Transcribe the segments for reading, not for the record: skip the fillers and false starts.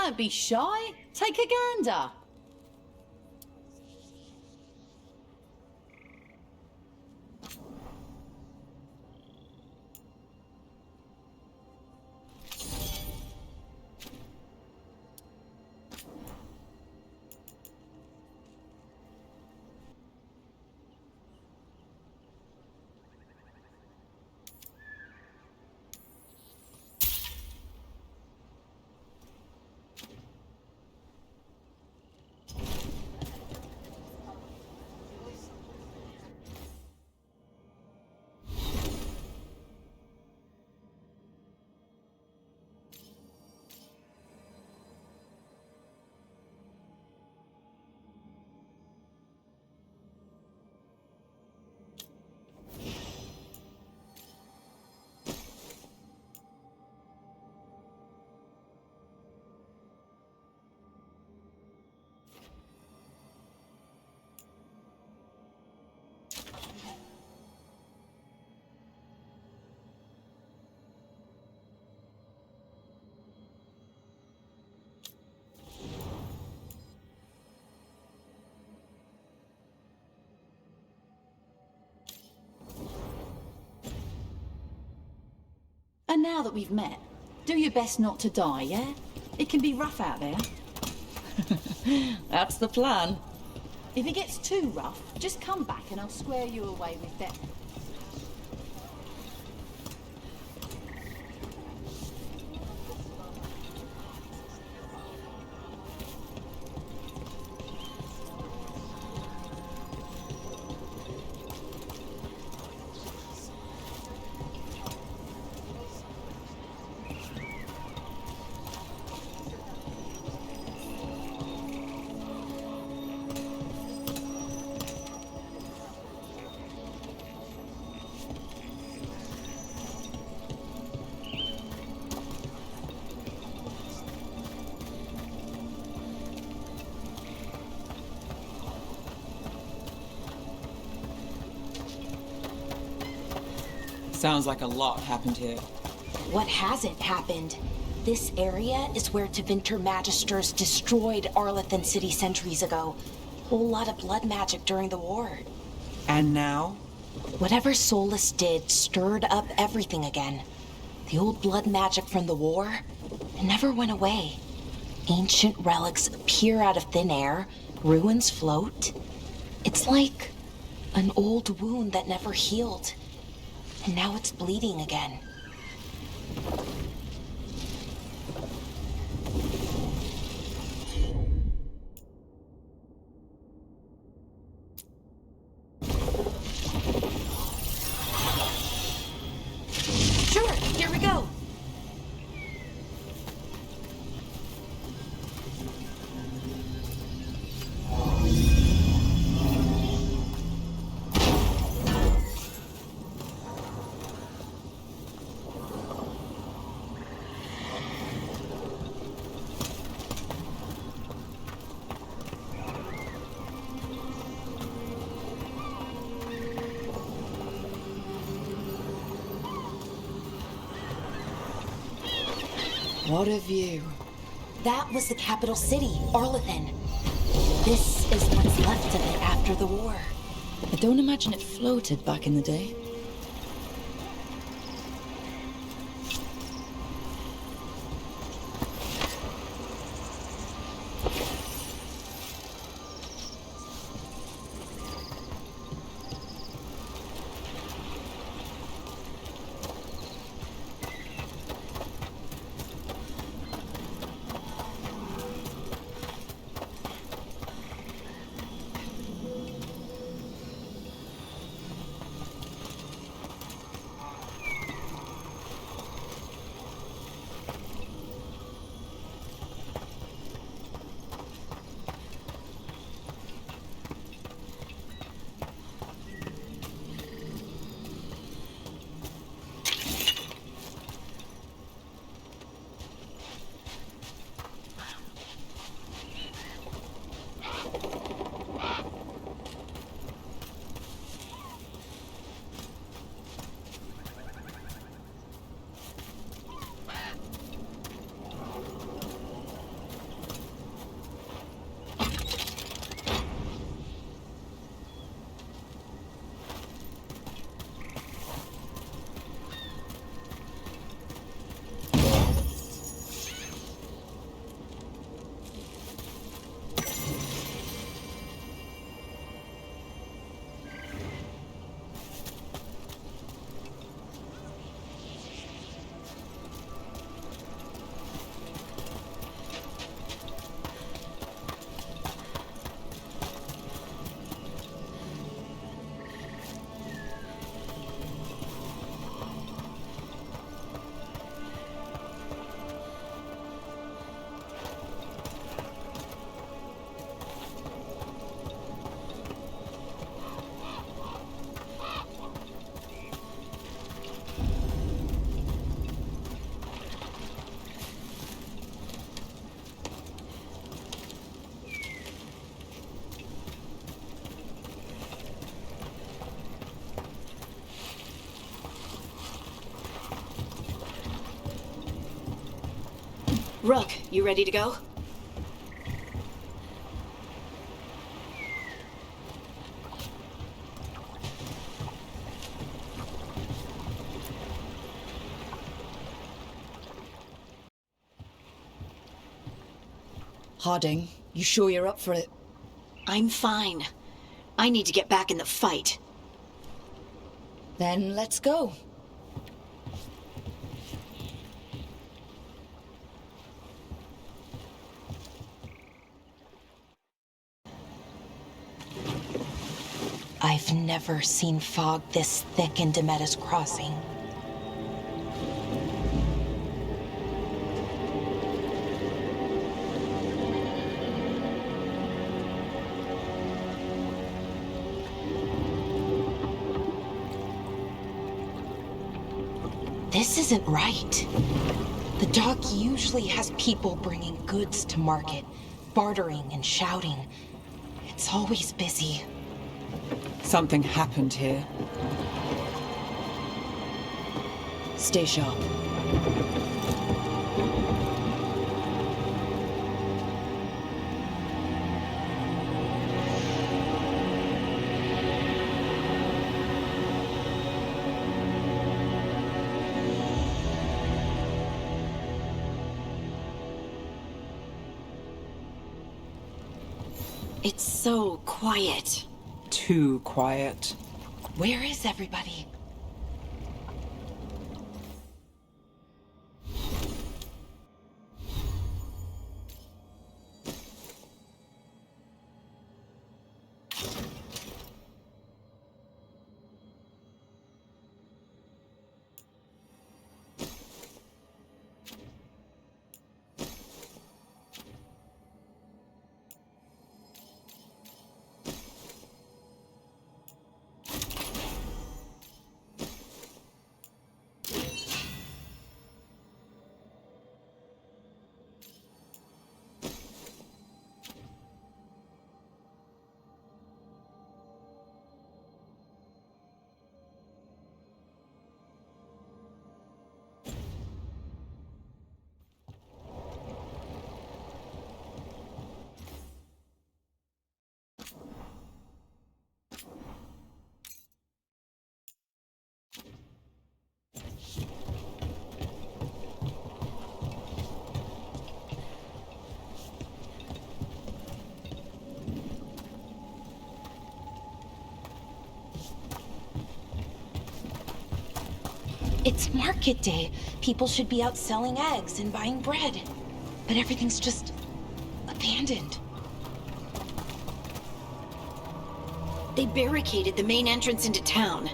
Don't be shy. Take a gander. And now that we've met, do your best not to die, yeah? It can be rough out there. That's the plan. If it gets too rough, just come back and I'll square you away with them. Sounds like a lot happened here. What hasn't happened? This area is where Tevinter Magisters destroyed Arlethan City centuries ago. Whole lot of blood magic during the war. And now? Whatever Solus did stirred up everything again. The old blood magic from the war, it never went away. Ancient relics appear out of thin air, ruins float. It's like an old wound that never healed. And now it's bleeding again. Sure, here we go. What a view. That was the capital city, Arlethan. This is what's left of it after the war. I don't imagine it floated back in the day. Rook, you ready to go? Harding, you sure you're up for it? I'm fine. I need to get back in the fight. Then let's go. I've never seen fog this thick in Demetta's Crossing. This isn't right. The dock usually has people bringing goods to market, bartering and shouting. It's always busy. Something happened here. Stay sharp. It's so quiet. Too quiet. Where is everybody? It's market day. People should be out selling eggs and buying bread. But everything's just abandoned. They barricaded the main entrance into town.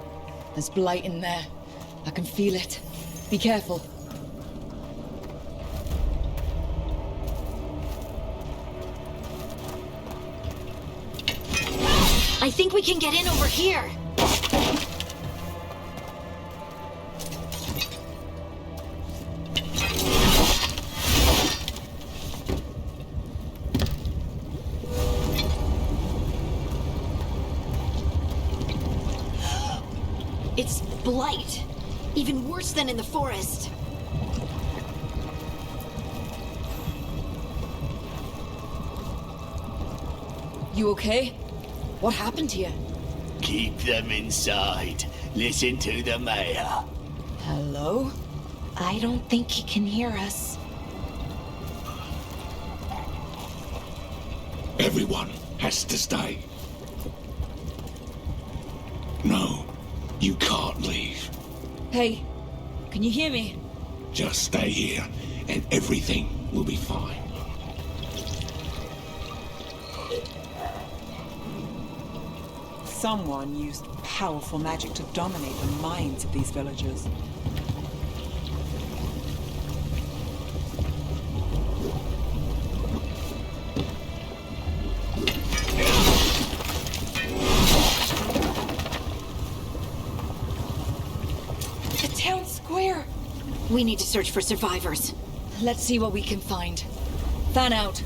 There's blight in there. I can feel it. Be careful. I think we can get in over here. It's blight. Even worse than in the forest. You okay? What happened here? Keep them inside. Listen to the mayor. Hello? I don't think he can hear us. Everyone has to stay. No, you can't leave. Hey, can you hear me? Just stay here, and everything will be fine. Someone used powerful magic to dominate the minds of these villagers. The town square! We need to search for survivors. Let's see what we can find. Fan out.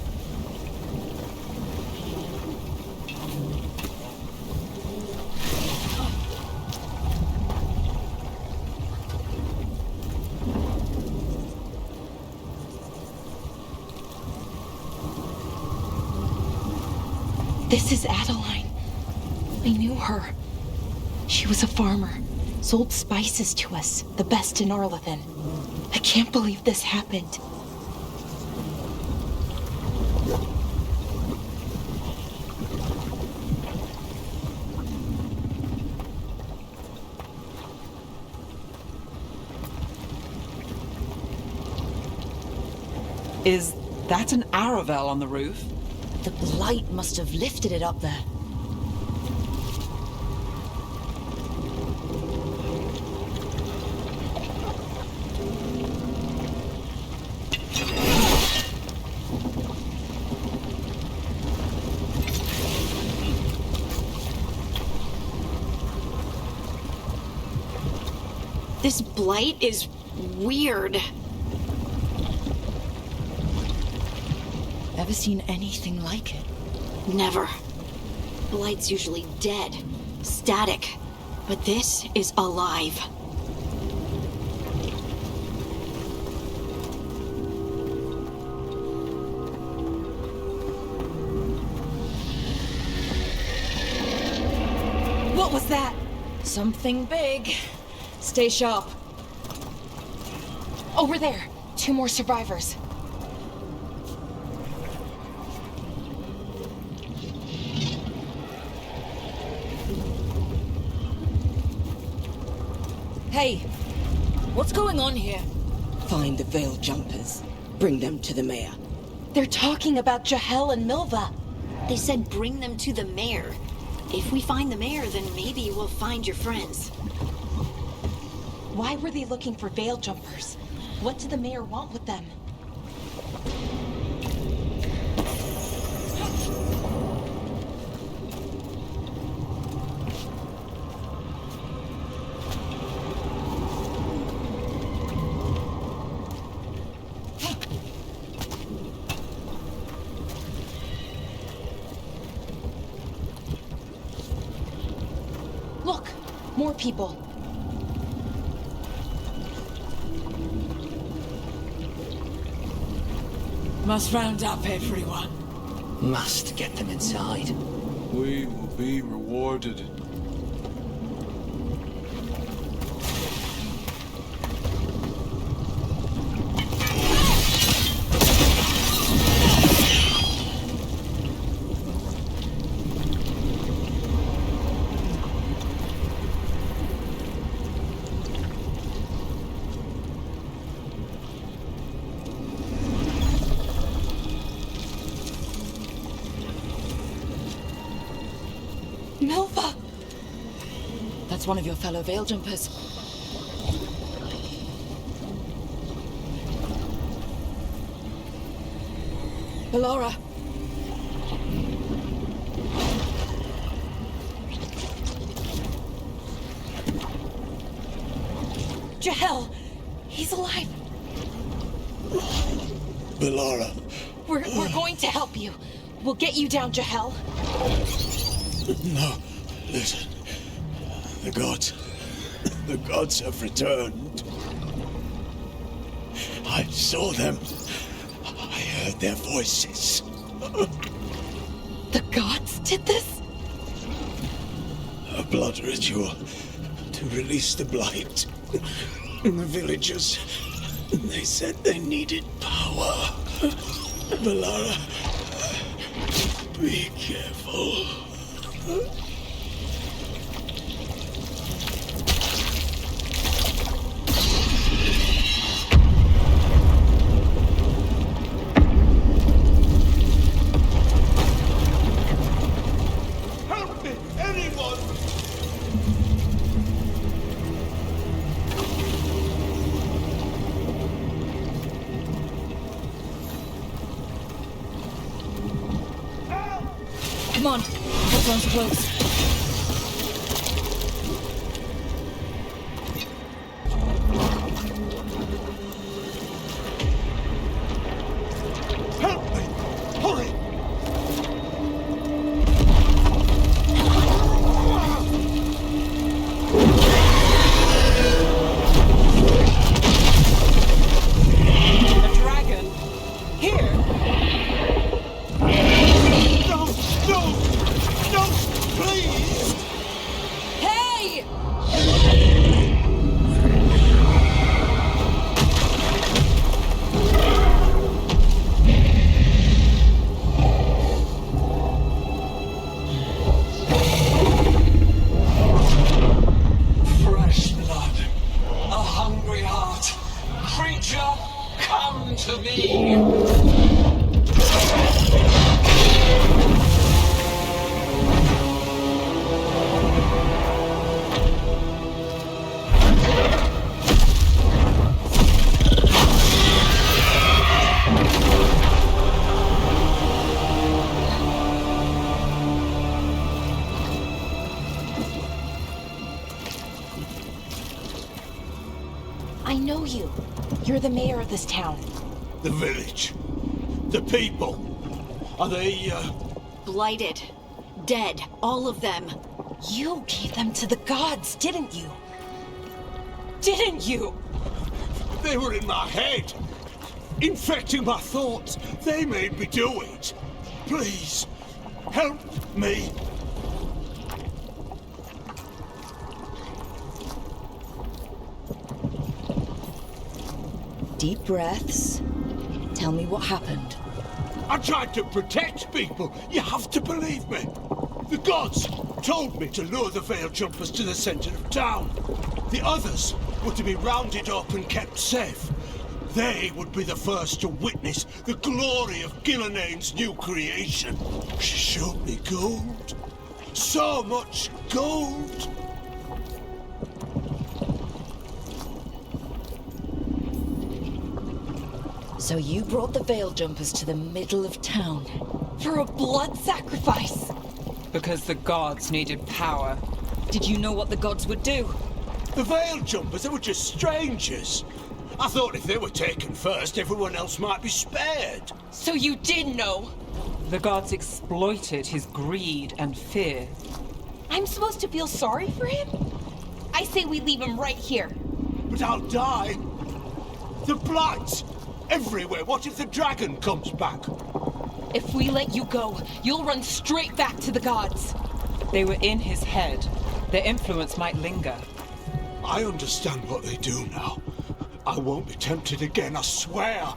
This is Adeline. I knew her. She was a farmer, sold spices to us, the best in Arlethan. I can't believe this happened. Is that an Aravel on the roof? The blight must have lifted it up there. This blight is weird. Ever seen anything like it? Never. Blight's usually dead, static, but this is alive. What was that? Something big. Stay sharp. Over there. 2 more survivors. Hey, what's going on here? Find the veil jumpers. Bring them to the mayor. They're talking about Jahel and Milva. They said bring them to the mayor. If we find the mayor, then maybe we'll find your friends. Why were they looking for veil jumpers? What did the mayor want with them? Look, more people. Must round up everyone. Must get them inside. We will be rewarded. Milva! That's one of your fellow veil jumpers. Ballora. Jahel! He's alive! Bellara. We're going to help you. We'll get you down, Jahel. No, listen. The gods have returned. I saw them. I heard their voices. The gods did this? A blood ritual to release the blight. The villagers, they said they needed power. Bellara, be careful. Help me, anyone! Come on, what's on so close? Help me! Hurry! A dragon? Here? No! No! I know you. You're the mayor of this town. The village. The people. Are they, Blighted. Dead. All of them. You gave them to the gods, didn't you? Didn't you? They were in my head. Infecting my thoughts. They made me do it. Please, help me. Deep breaths. Tell me what happened. I tried to protect people. You have to believe me. The gods told me to lure the Veil Jumpers to the center of town. The others were to be rounded up and kept safe. They would be the first to witness the glory of Gillanane's new creation. She showed me gold. So much gold. So you brought the Veil Jumpers to the middle of town. For a blood sacrifice. Because the gods needed power. Did you know what the gods would do? The Veil Jumpers, they were just strangers. I thought if they were taken first, everyone else might be spared. So you did know? The gods exploited his greed and fear. I'm supposed to feel sorry for him? I say we leave him right here. But I'll die. The blight! Everywhere. What if the dragon comes back? If we let you go, you'll run straight back to the gods. They were in his head. Their influence might linger. I understand what they do now. I won't be tempted again, I swear.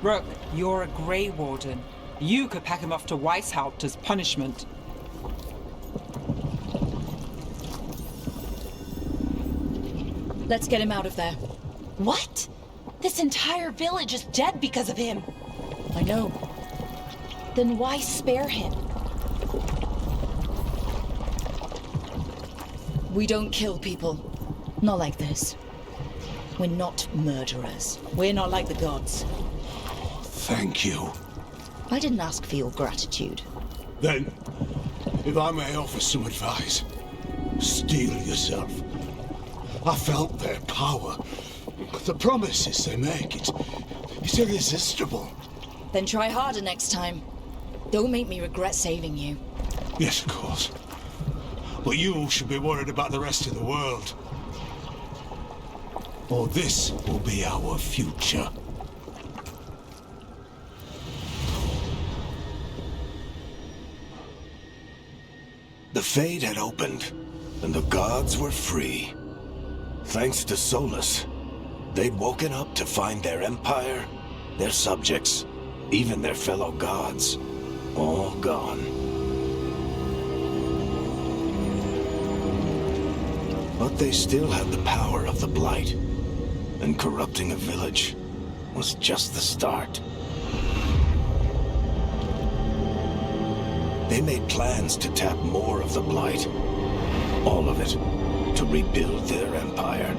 Rook, you're a Grey Warden. You could pack him off to Weishaupt as punishment. Let's get him out of there. What? This entire village is dead because of him. I know. Then why spare him? We don't kill people. Not like this. We're not murderers. We're not like the gods. Thank you. I didn't ask for your gratitude. Then, if I may offer some advice, steel yourself. I felt their power. The promises they make, it's irresistible. Then try harder next time. Don't make me regret saving you. Yes, of course. But you should be worried about the rest of the world. Or this will be our future. The Fade had opened, and the gods were free. Thanks to Solus, they'd woken up to find their empire, their subjects, even their fellow gods, all gone. But they still had the power of the Blight, and corrupting a village was just the start. They made plans to tap more of the Blight, all of it, to rebuild their empire.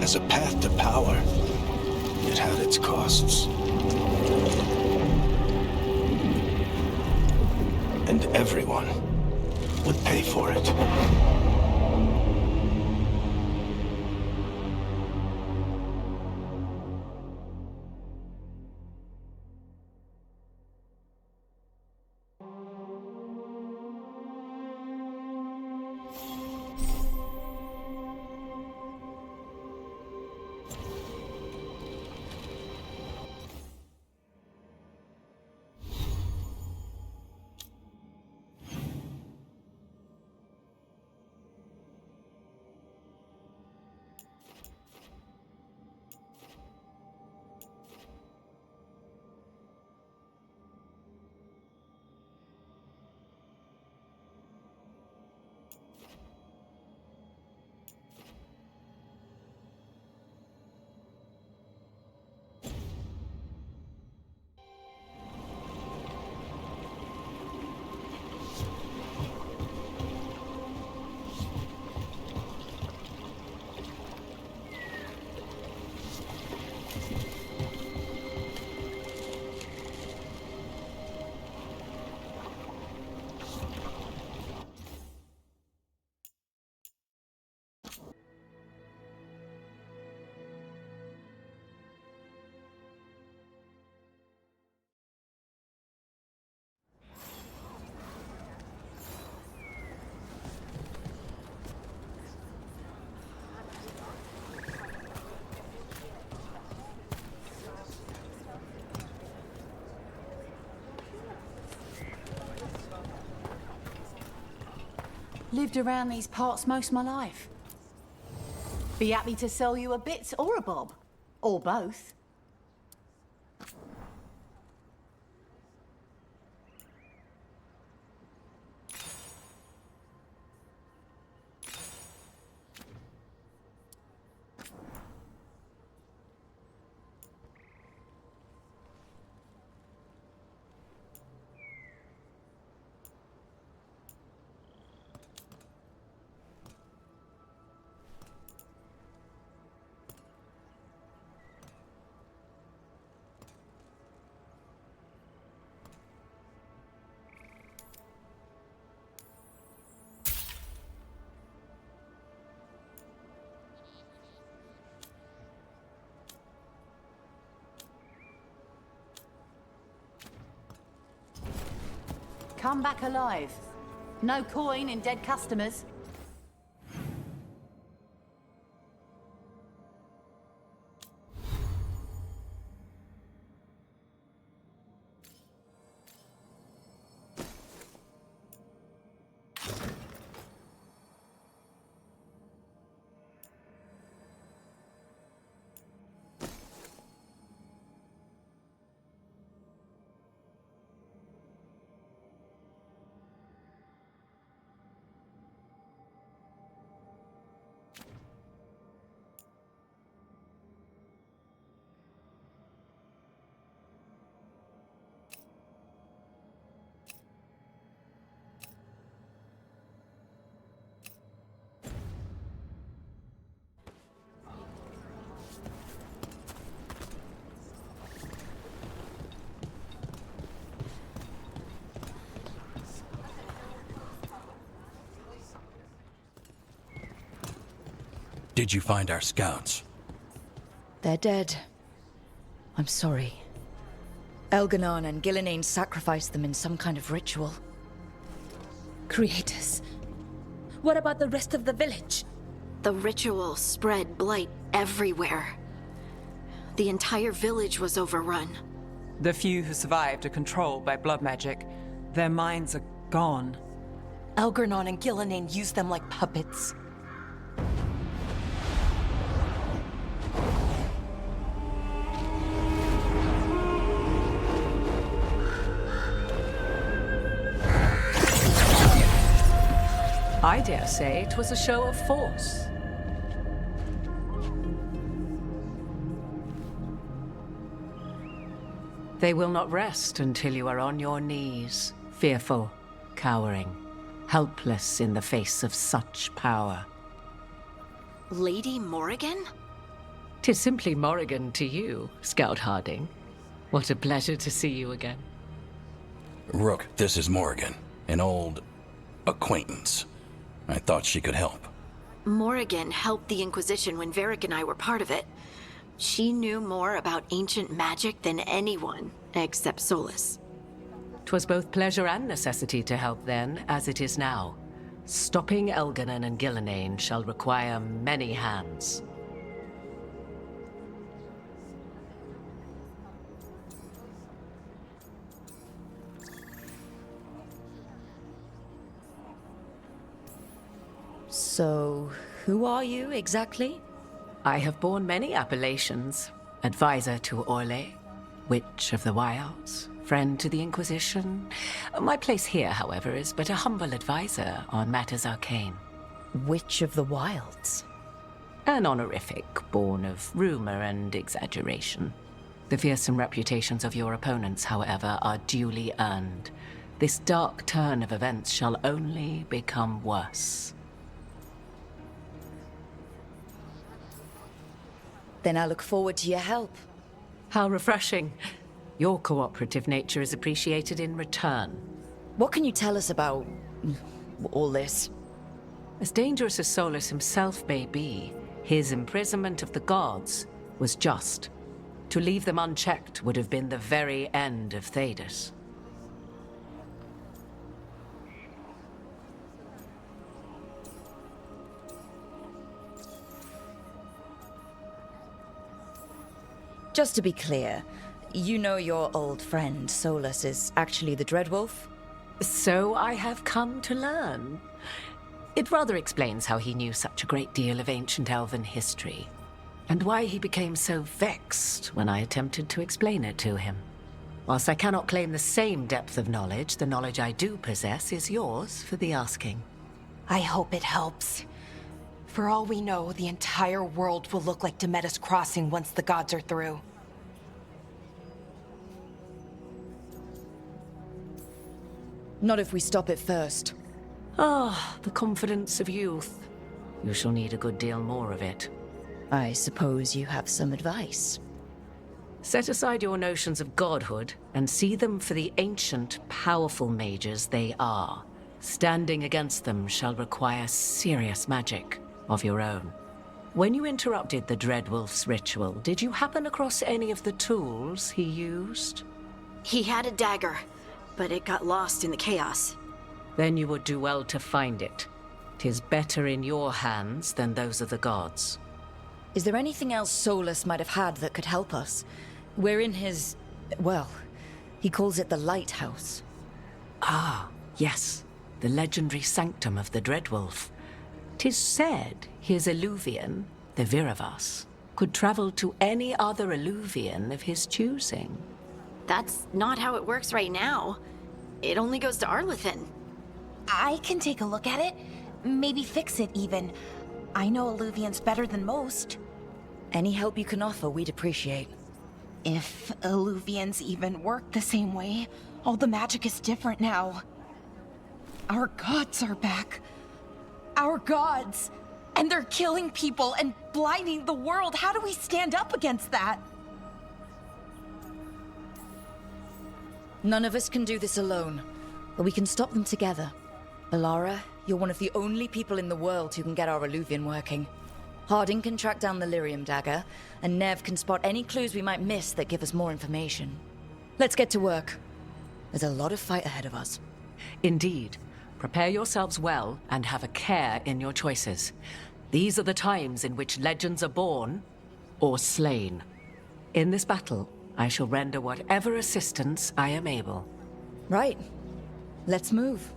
As a path to power, it had its costs. And everyone would pay for it. Lived around these parts most of my life. Be happy to sell you a bit or a bob. Or both. Come back alive. No coin in dead customers. Did you find our scouts? They're dead. I'm sorry. Elganon and Gillenane sacrificed them in some kind of ritual. Creators. What about the rest of the village? The ritual spread blight everywhere. The entire village was overrun. The few who survived are controlled by blood magic. Their minds are gone. Elganon and Gillenane used them like puppets. I dare say it was a show of force. They will not rest until you are on your knees, fearful, cowering, helpless in the face of such power. Lady Morrigan? 'Tis simply Morrigan to you, Scout Harding. What a pleasure to see you again. Rook, this is Morrigan, an old acquaintance. I thought she could help. Morrigan helped the Inquisition when Varric and I were part of it. She knew more about ancient magic than anyone, except Solus. 'Twas both pleasure and necessity to help then, as it is now. Stopping Elganon and Gillenane shall require many hands. So, who are you exactly? I have borne many appellations. Advisor to Orle, Witch of the Wilds, friend to the Inquisition. My place here, however, is but a humble advisor on matters arcane. Witch of the Wilds? An honorific born of rumor and exaggeration. The fearsome reputations of your opponents, however, are duly earned. This dark turn of events shall only become worse. Then I look forward to your help. How refreshing. Your cooperative nature is appreciated in return. What can you tell us about all this? As dangerous as Solus himself may be, his imprisonment of the gods was just. To leave them unchecked would have been the very end of Thedas. Just to be clear, you know your old friend Solus is actually the Dreadwolf? So I have come to learn. It rather explains how he knew such a great deal of ancient elven history, and why he became so vexed when I attempted to explain it to him. Whilst I cannot claim the same depth of knowledge, the knowledge I do possess is yours for the asking. I hope it helps. For all we know, the entire world will look like Demetis Crossing once the gods are through. Not if we stop it first. Ah, the confidence of youth. You shall need a good deal more of it. I suppose you have some advice. Set aside your notions of godhood and see them for the ancient, powerful mages they are. Standing against them shall require serious magic of your own. When you interrupted the Dreadwolf's ritual, did you happen across any of the tools he used? He had a dagger, but it got lost in the chaos. Then you would do well to find it. 'Tis better in your hands than those of the gods. Is there anything else Solus might have had that could help us? We're in his... well, he calls it the Lighthouse. Ah, yes. The legendary sanctum of the Dreadwolf. 'Tis said his Illuvian, the Viravas, could travel to any other Illuvian of his choosing. That's not how it works right now. It only goes to Arlethan. I can take a look at it. Maybe fix it, even. I know Illuvians better than most. Any help you can offer, we'd appreciate. If Illuvians even work the same way, all the magic is different now. Our gods are back. Our gods! And they're killing people and blinding the world. How do we stand up against that? None of us can do this alone, but we can stop them together. Alara, you're one of the only people in the world who can get our Illuvian working. Harding can track down the Lyrium dagger, and Nev can spot any clues we might miss that give us more information. Let's get to work. There's a lot of fight ahead of us. Indeed. Prepare yourselves well and have a care in your choices. These are the times in which legends are born or slain. In this battle, I shall render whatever assistance I am able. Right. Let's move.